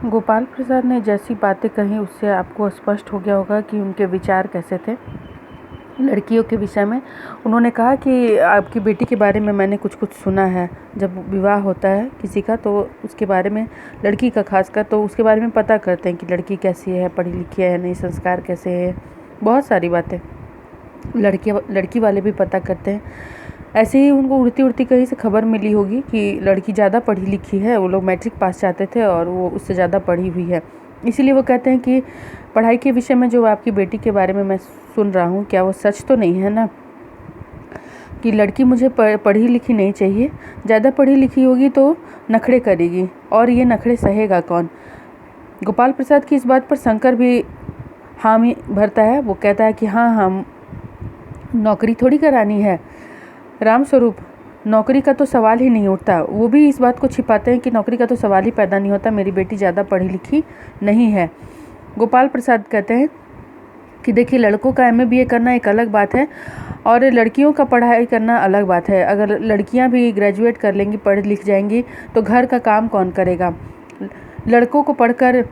गोपाल प्रसाद ने जैसी बातें कही उससे आपको स्पष्ट हो गया होगा कि उनके विचार कैसे थे लड़कियों के विषय में। उन्होंने कहा कि आपकी बेटी के बारे में मैंने कुछ कुछ सुना है। जब विवाह होता है किसी का तो उसके बारे में, लड़की का खासकर, तो उसके बारे में पता करते हैं कि लड़की कैसी है, पढ़ी लिखी है या नहीं, संस्कार कैसे है, बहुत सारी बातें लड़की वाले भी पता करते हैं। ऐसे ही उनको उड़ती उड़ती कहीं से खबर मिली होगी कि लड़की ज़्यादा पढ़ी लिखी है। वो लोग मैट्रिक पास चाहते थे और वो उससे ज़्यादा पढ़ी हुई है। इसीलिए वो कहते हैं कि पढ़ाई के विषय में जो आपकी बेटी के बारे में मैं सुन रहा हूँ, क्या वो सच तो नहीं है ना, कि लड़की मुझे पढ़ी लिखी नहीं चाहिए। ज़्यादा पढ़ी लिखी होगी तो नखरे करेगी, और ये नखरे सहेगा कौन। गोपाल प्रसाद की इस बात पर शंकर भी हामी भरता है। वो कहता है कि हाँ, हम नौकरी थोड़ी करानी है रामस्वरूप, नौकरी का तो सवाल ही नहीं उठता। वो भी इस बात को छिपाते हैं कि नौकरी का तो सवाल ही पैदा नहीं होता, मेरी बेटी ज़्यादा पढ़ी लिखी नहीं है। गोपाल प्रसाद कहते हैं कि देखिए, लड़कों का MA BA करना एक अलग बात है और लड़कियों का पढ़ाई करना अलग बात है। अगर लड़कियां भी ग्रेजुएट कर लेंगी, पढ़ लिख जाएंगी, तो घर का काम कौन करेगा। लड़कों को पढ़कर,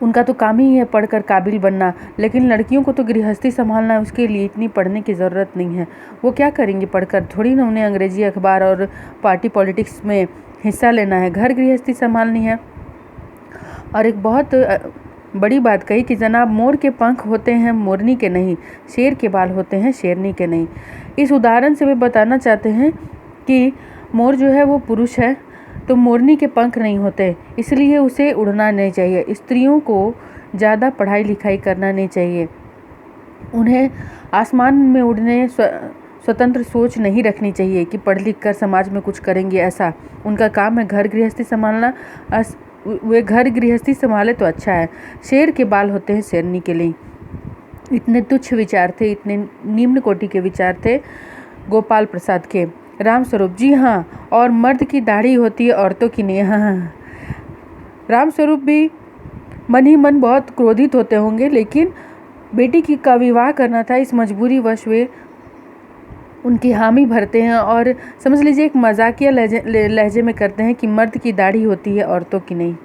उनका तो काम ही है पढ़कर काबिल बनना, लेकिन लड़कियों को तो गृहस्थी संभालना है, उसके लिए इतनी पढ़ने की ज़रूरत नहीं है। वो क्या करेंगी पढ़कर, थोड़ी ना उन्हें अंग्रेजी अखबार और पार्टी पॉलिटिक्स में हिस्सा लेना है, घर गृहस्थी संभालनी है। और एक बहुत बड़ी बात कही कि जनाब, मोर के पंख होते हैं मोरनी के नहीं, शेर के बाल होते हैं शेरनी के नहीं। इस उदाहरण से वे बताना चाहते हैं कि मोर जो है वो पुरुष है, तो मोरनी के पंख नहीं होते, इसलिए उसे उड़ना नहीं चाहिए। स्त्रियों को ज़्यादा पढ़ाई लिखाई करना नहीं चाहिए, उन्हें आसमान में उड़ने स्वतंत्र सोच नहीं रखनी चाहिए कि पढ़ लिख कर समाज में कुछ करेंगे। ऐसा उनका काम है घर गृहस्थी संभालना। वे घर गृहस्थी संभाले तो अच्छा है, शेर के बाल होते हैं शेरनी के लिए। इतने तुच्छ विचार थे, इतने निम्न कोटि के विचार थे गोपाल प्रसाद के। रामस्वरूप, जी हाँ, और मर्द की दाढ़ी होती है औरतों की नहीं। हाँ। रामस्वरूप भी मन ही मन बहुत क्रोधित होते होंगे, लेकिन बेटी की का विवाह करना था, इस मजबूरी वश वे उनकी हामी भरते हैं और समझ लीजिए एक मजाकिया लहजे में करते हैं कि मर्द की दाढ़ी होती है औरतों की नहीं।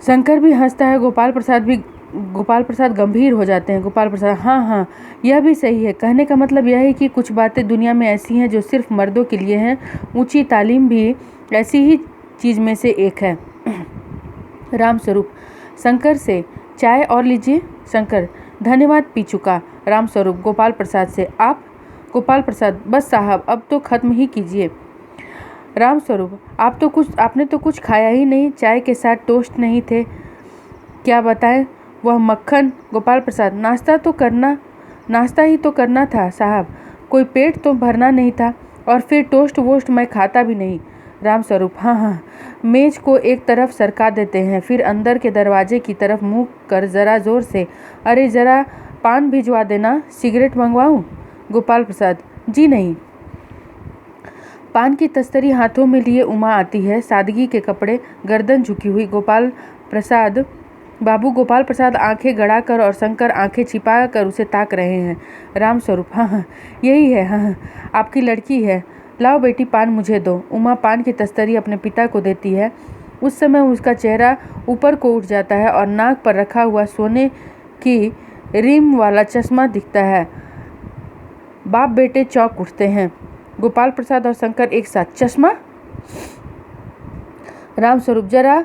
शंकर भी हंसता है, गोपाल प्रसाद गंभीर हो जाते हैं। गोपाल प्रसाद, हाँ हाँ, यह भी सही है। कहने का मतलब यह है कि कुछ बातें दुनिया में ऐसी हैं जो सिर्फ मर्दों के लिए हैं। ऊंची तालीम भी ऐसी ही चीज़ में से एक है। रामस्वरूप, शंकर से, चाय और लीजिए। शंकर, धन्यवाद, पी चुका। रामस्वरूप गोपाल प्रसाद से, आप? गोपाल प्रसाद, बस साहब, अब तो ख़त्म ही कीजिए। रामस्वरूप, आपने तो कुछ खाया ही नहीं, चाय के साथ टोस्ट नहीं थे, क्या बताएं वह मक्खन। गोपाल प्रसाद, नाश्ता ही तो करना था साहब, कोई पेट तो भरना नहीं था, और फिर टोस्ट वोस्ट मैं खाता भी नहीं। रामस्वरूप, हाँ हाँ, मेज को एक तरफ सरका देते हैं, फिर अंदर के दरवाजे की तरफ मुँह कर ज़रा ज़ोर से, अरे ज़रा पान भिजवा देना, सिगरेट मंगवाऊँ। गोपाल प्रसाद, जी नहीं। पान की तस्तरी हाथों में लिए उमा आती है, सादगी के कपड़े, गर्दन झुकी हुई। गोपाल प्रसाद आंखें गड़ाकर और शंकर आंखें छिपा कर उसे ताक रहे हैं। रामस्वरूप, हाँ हाँ, यही है, हाँ हाँ, आपकी लड़की है, लाओ बेटी पान मुझे दो। उमा पान की तस्तरी अपने पिता को देती है। उस समय उसका चेहरा ऊपर को उठ जाता है और नाक पर रखा हुआ सोने की रिम वाला चश्मा दिखता है। बाप बेटे चौंक उठते हैं। गोपाल प्रसाद और शंकर एक साथ, चश्मा? रामस्वरूप जरा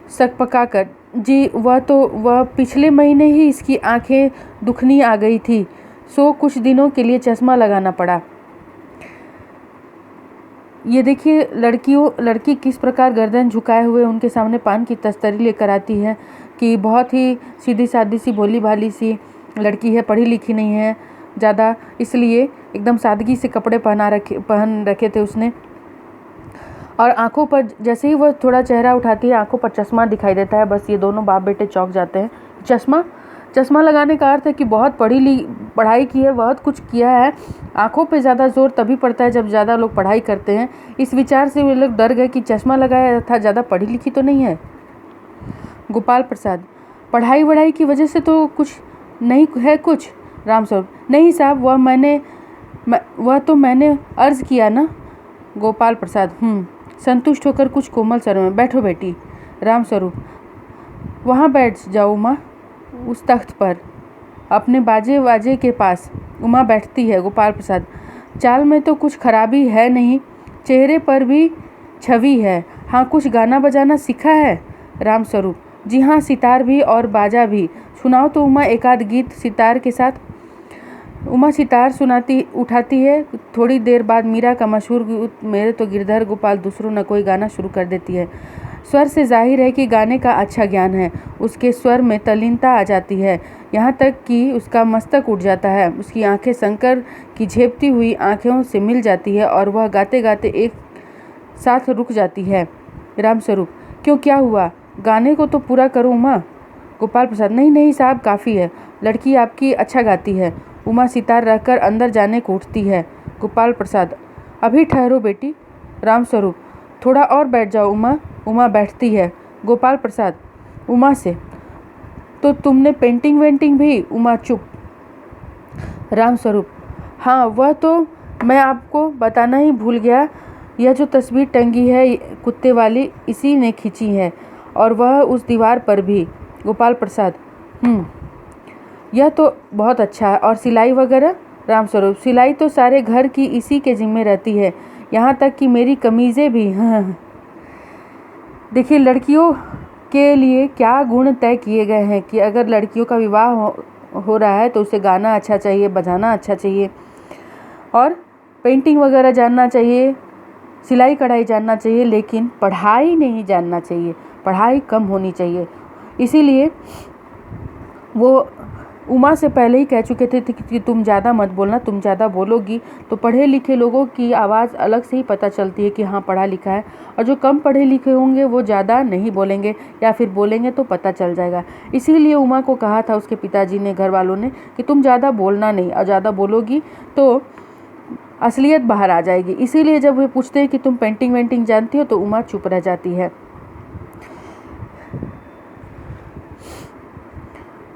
सकपकाकर, जी वह पिछले महीने ही इसकी आंखें दुखनी आ गई थी, सो कुछ दिनों के लिए चश्मा लगाना पड़ा। ये देखिए लड़की किस प्रकार गर्दन झुकाए हुए उनके सामने पान की तस्तरी लेकर आती है कि बहुत ही सीधी सादी सी भोली भाली सी लड़की है, पढ़ी लिखी नहीं है ज़्यादा, इसलिए एकदम सादगी से कपड़े पहन रखे थे उसने। और आंखों पर जैसे ही वह थोड़ा चेहरा उठाती है, आंखों पर चश्मा दिखाई देता है। बस ये दोनों बाप बेटे चौंक जाते हैं। चश्मा लगाने का अर्थ है कि बहुत पढ़ाई की है, बहुत कुछ किया है। आंखों पे ज़्यादा जोर तभी पड़ता है जब ज़्यादा लोग पढ़ाई करते हैं। इस विचार से वे लोग डर गए कि चश्मा लगाया था, ज़्यादा पढ़ी लिखी तो नहीं है। गोपाल प्रसाद, पढ़ाई वढ़ाई की वजह से तो कुछ नहीं है कुछ। रामस्वरूप, नहीं साहब, वह तो मैंने अर्ज़ किया ना, गोपाल प्रसाद संतुष्ट होकर कुछ कोमल स्वर में, बैठो बेटी। रामस्वरूप, वहाँ बैठ जाओ उमा, उस तख्त पर, अपने बाजे के पास। उमा बैठती है। गोपाल प्रसाद, चाल में तो कुछ खराबी है नहीं, चेहरे पर भी छवि है। हाँ, कुछ गाना बजाना सीखा है? रामस्वरूप, जी हाँ, सितार भी और बाजा भी। सुनाओ तो उमा एक आध गीत सितार के साथ। उमा सितार उठाती है। थोड़ी देर बाद मीरा का मशहूर गीत मेरे तो गिरधर गोपाल दूसरों न कोई गाना शुरू कर देती है। स्वर से जाहिर है कि गाने का अच्छा ज्ञान है। उसके स्वर में तल्लीनता आ जाती है, यहाँ तक कि उसका मस्तक उठ जाता है। उसकी आंखें शंकर की झेपती हुई आंखों से मिल जाती है और वह गाते गाते एक साथ रुक जाती है। रामस्वरूप, क्यों, क्या हुआ? गाने को तो पूरा करो उमा। गोपाल प्रसाद, नहीं नहीं साहब, काफ़ी है, लड़की आपकी अच्छा गाती है। उमा सितार रखकर अंदर जाने को उठती है। गोपाल प्रसाद, अभी ठहरो बेटी। रामस्वरूप, थोड़ा और बैठ जाओ उमा। उमा बैठती है। गोपाल प्रसाद उमा से, तो तुमने पेंटिंग वेंटिंग भी? उमा चुप। रामस्वरूप, हाँ, वह तो मैं आपको बताना ही भूल गया। यह जो तस्वीर टंगी है कुत्ते वाली, इसी ने खींची है, और वह उस दीवार पर भी। गोपाल प्रसाद, यह तो बहुत अच्छा है। और सिलाई वगैरह? रामस्वरूप, सिलाई तो सारे घर की इसी के जिम्मे रहती है, यहाँ तक कि मेरी कमीज़ें भी। हाँ, देखिए, लड़कियों के लिए क्या गुण तय किए गए हैं कि अगर लड़कियों का विवाह हो रहा है तो उसे गाना अच्छा चाहिए, बजाना अच्छा चाहिए, और पेंटिंग वगैरह जानना चाहिए, सिलाई कढ़ाई जानना चाहिए, लेकिन पढ़ाई नहीं जानना चाहिए, पढ़ाई कम होनी चाहिए। इसीलिए वो उमा से पहले ही कह चुके थे कि तुम ज़्यादा मत बोलना, तुम ज़्यादा बोलोगी तो पढ़े लिखे लोगों की आवाज़ अलग से ही पता चलती है कि हाँ पढ़ा लिखा है, और जो कम पढ़े लिखे होंगे वो ज़्यादा नहीं बोलेंगे, या फिर बोलेंगे तो पता चल जाएगा। इसीलिए उमा को कहा था उसके पिताजी ने, घर वालों ने, कि तुम ज़्यादा बोलना नहीं, और ज़्यादा बोलोगी तो असलियत बाहर आ जाएगी। इसीलिए जब वे पूछते हैं कि तुम पेंटिंग वेंटिंग जानती हो तो उमा चुप रह जाती है।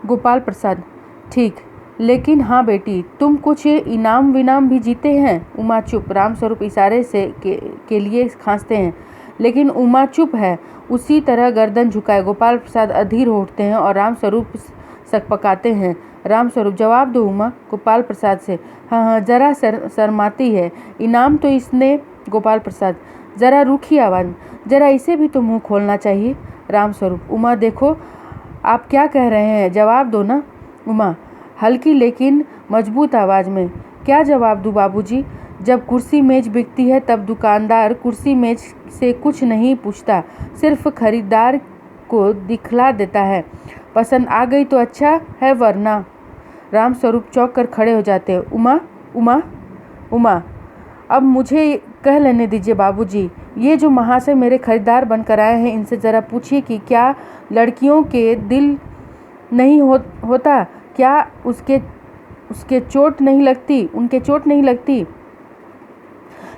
गोपाल प्रसाद, ठीक, लेकिन हाँ बेटी, तुम कुछ इनाम विनाम भी जीते हैं? उमा चुप। रामस्वरूप इशारे से के लिए खांसते हैं, लेकिन उमा चुप है, उसी तरह गर्दन झुकाए। गोपाल प्रसाद अधीर हो उठते हैं और रामस्वरूप सकपकाते हैं। रामस्वरूप, जवाब दो उमा। गोपाल प्रसाद से, हाँ, जरा शर्माती है। इनाम तो इसने। गोपाल प्रसाद, जरा रूखी आवाज़, जरा इसे भी तो मुँह खोलना चाहिए। रामस्वरूप, उमा देखो आप क्या कह रहे हैं, जवाब दो ना। उमा हल्की लेकिन मजबूत आवाज़ में, क्या जवाब दूँ बाबूजी? जब कुर्सी मेज बिकती है तब दुकानदार कुर्सी मेज से कुछ नहीं पूछता, सिर्फ खरीदार को दिखला देता है। पसंद आ गई तो अच्छा है, वरना। रामस्वरूप चौंक कर खड़े हो जाते हैं। उमा उमा उमा, अब मुझे कह लेने दीजिए बाबूजी। ये जो महाशय मेरे खरीदार बनकर आए हैं, इनसे ज़रा पूछिए कि क्या लड़कियों के दिल नहीं होता? क्या उसके चोट नहीं लगती, उनके चोट नहीं लगती?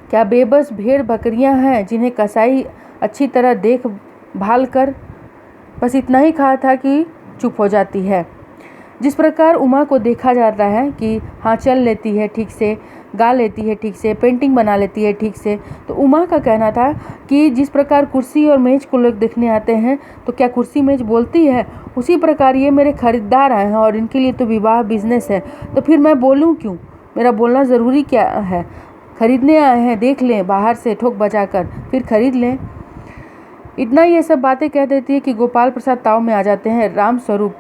क्या बेबस भेड़ बकरियां हैं जिन्हें कसाई अच्छी तरह देख भाल कर? बस इतना ही कहा था कि चुप हो जाती है। जिस प्रकार उमा को देखा जाता है कि हाँ चल लेती है ठीक से, गा लेती है ठीक से, पेंटिंग बना लेती है ठीक से, तो उमा का कहना था कि जिस प्रकार कुर्सी और मेज को लोग देखने आते हैं तो क्या कुर्सी मेज बोलती है? उसी प्रकार ये मेरे खरीदार आए हैं और इनके लिए तो विवाह बिजनेस है, तो फिर मैं बोलूँ क्यों? मेरा बोलना ज़रूरी क्या है? खरीदने आए हैं, देख लें बाहर से ठोक बजा कर, फिर खरीद लें। इतना ये सब बातें कह देती है कि गोपाल प्रसाद ताव में आ जाते हैं। रामस्वरूप,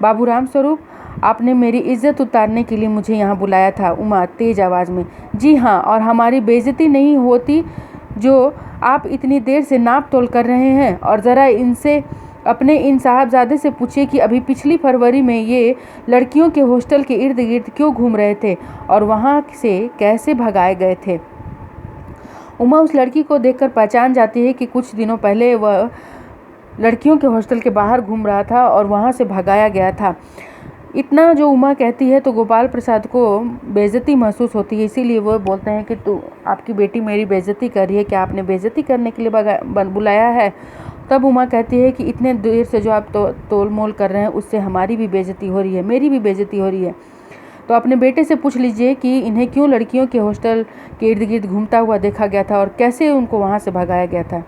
बाबू रामस्वरूप, आपने मेरी इज्जत उतारने के लिए मुझे यहाँ बुलाया था। उमा तेज आवाज़ में, जी हाँ, और हमारी बेइज्जती नहीं होती जो आप इतनी देर से नाप तोल कर रहे हैं। और ज़रा इनसे, अपने इन साहबजादे से पूछिए कि अभी पिछली फरवरी में ये लड़कियों के हॉस्टल के इर्द गिर्द क्यों घूम रहे थे और वहाँ से कैसे भगाए गए थे। उमा उस लड़की को देखकर पहचान जाती है कि कुछ दिनों पहले वह लड़कियों के हॉस्टल के बाहर घूम रहा था और वहाँ से भगाया गया था। इतना जो उमा कहती है तो गोपाल प्रसाद को बेइज्जती महसूस होती है, इसीलिए वो बोलते हैं कि तो आपकी बेटी मेरी बेइज्जती कर रही है, क्या आपने बेइज्जती करने के लिए बुलाया है? तब उमा कहती है कि इतने देर से जो आप तोल मोल कर रहे हैं उससे हमारी भी बेइज्जती हो रही है, मेरी भी बेइज्जती हो रही है। तो अपने बेटे से पूछ लीजिए कि इन्हें क्यों लड़कियों के हॉस्टल के इर्द गिर्द घूमता हुआ देखा गया था और कैसे उनको वहाँ से भगाया गया था।